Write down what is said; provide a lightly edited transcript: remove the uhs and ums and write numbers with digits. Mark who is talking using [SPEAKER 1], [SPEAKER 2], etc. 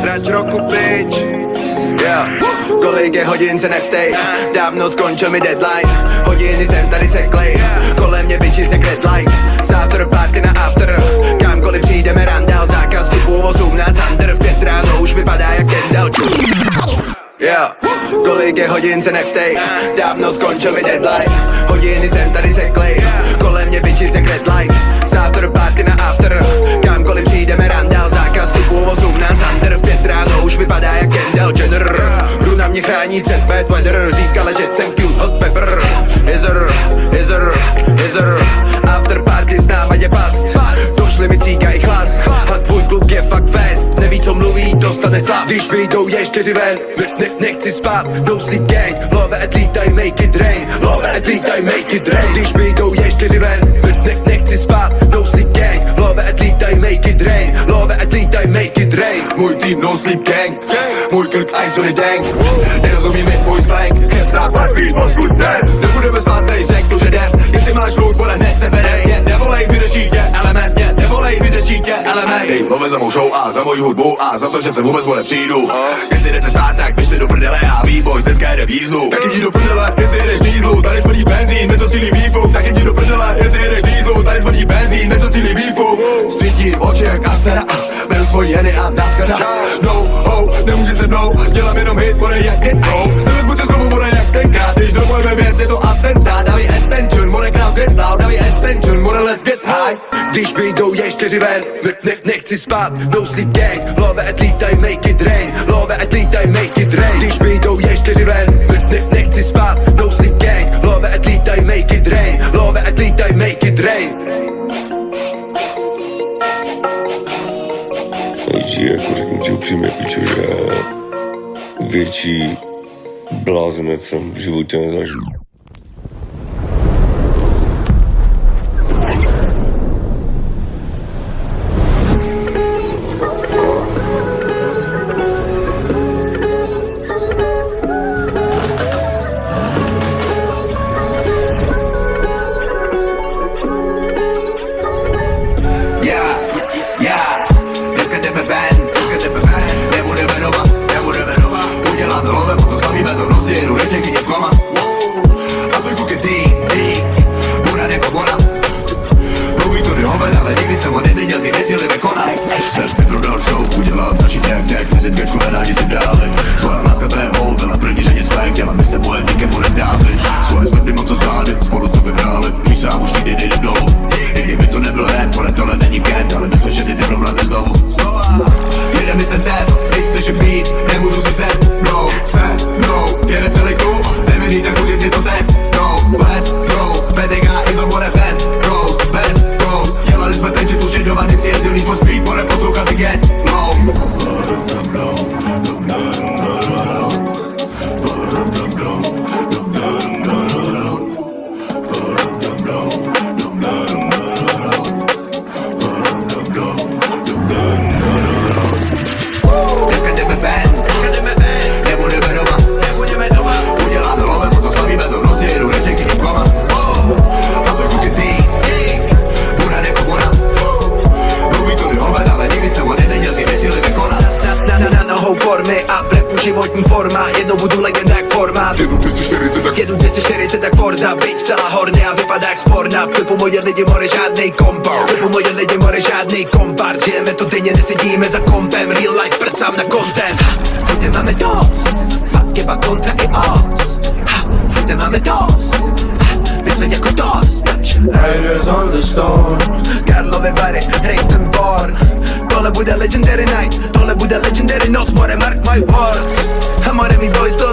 [SPEAKER 1] hráč roku, bitch. Yeah. Kolik je hodin se neptej, dávno skončil mi deadline. Hodiny jsem tady seklej, kolem mě bitches jak red light. Z after party na after, kamkoliv přijdeme randál. Zákaz vstupu 18 under, v 5 ráno už vypadá jak Kendall. Yeah. Kolik je hodin se neptej, dávno skončil mi deadline. Hodiny jsem tady seklej, kolem mě bitches jak red light. Z after party na after, kamkoliv přijdeme randál. Zákaz vstupu 18 under, v 5 ráno už vypadá jak Kendall Jenner. Runa mě chrání před bad weather, říkala, že jsem cute hot pepper. Hizzer, after party s náma je past. Došli mi cíka i chlast, a tvůj kluk je fakt fest. Neví co mluví, dostane slab. Když vyjdou je 4 ven, nechci spát, no sleep gang. Love at least I make it rain, love at least I make it rain. Když vyjdou je 4 ven, nechci spát, no sleep gang. Love at least I make it rain, love at least I make it rain. Můj tým no sleep gang, můj krk ein Johnny Dang. Nerozumí mi můj slang, chemzák Barfield od kurce. Nebudeme spát, tady řeknu, že jdem. Jestli máš loot, vole, hned se bere. Nevolej, vyřešit je element, nevolej, vyřešit je element. Dej mluve za mou show a za moji hudbu a za to, že se vůbec vole přijdu. Jestli jdete spát, tak běžte do prdele a výboj, dneska jede výzlu. Tak jdi do prdele, jestli jedeš dízlu, tady smrdí benzín, to sílí výfuk. Tak jdi do prdele, jestli jedeš dízlu, tady smrdí benzín, to sílí výfuk. Svítí oči jak Aspera, beru svoji jeny a naskada. No ho, nemůže se mnou, dělám jenom hit, bude jak hitnou. Nevezmu tě znovu, bude jak tenkrát, když dovolíme věc, je to atentát. Dávej attention, more crowd get loud, dávej attention, more let's get high. Když vyjdou je 4 ven, nechci spát, no sleep gang. Love at least I make it rain, love at least I make it rain. Když vyjdou je 4 ven, nechci spát, no sleep gang. Love at least I make it rain, love at least I make it rain.
[SPEAKER 2] Jako řeknu ti upřímně, pičo, že větší blázenec jsem v životě nezažil.
[SPEAKER 1] Jedu 240 tak Forza, bitch celá horny a vypadá jak sporna. V klipu moje lidi more žádnej kompar, v klipu moje lidi more žádnej kompar. Žijeme to denně, nesedíme za kompem, real life prcám na content. Furt máme dost, fakt jeba kontra i os. Furt máme dost, my jsme jako dost. Riders on the storm, Karlovy Vary, Racing Born. Tohle bude legendary night, tohle bude legendary noc, more mark my words. A more mi boys to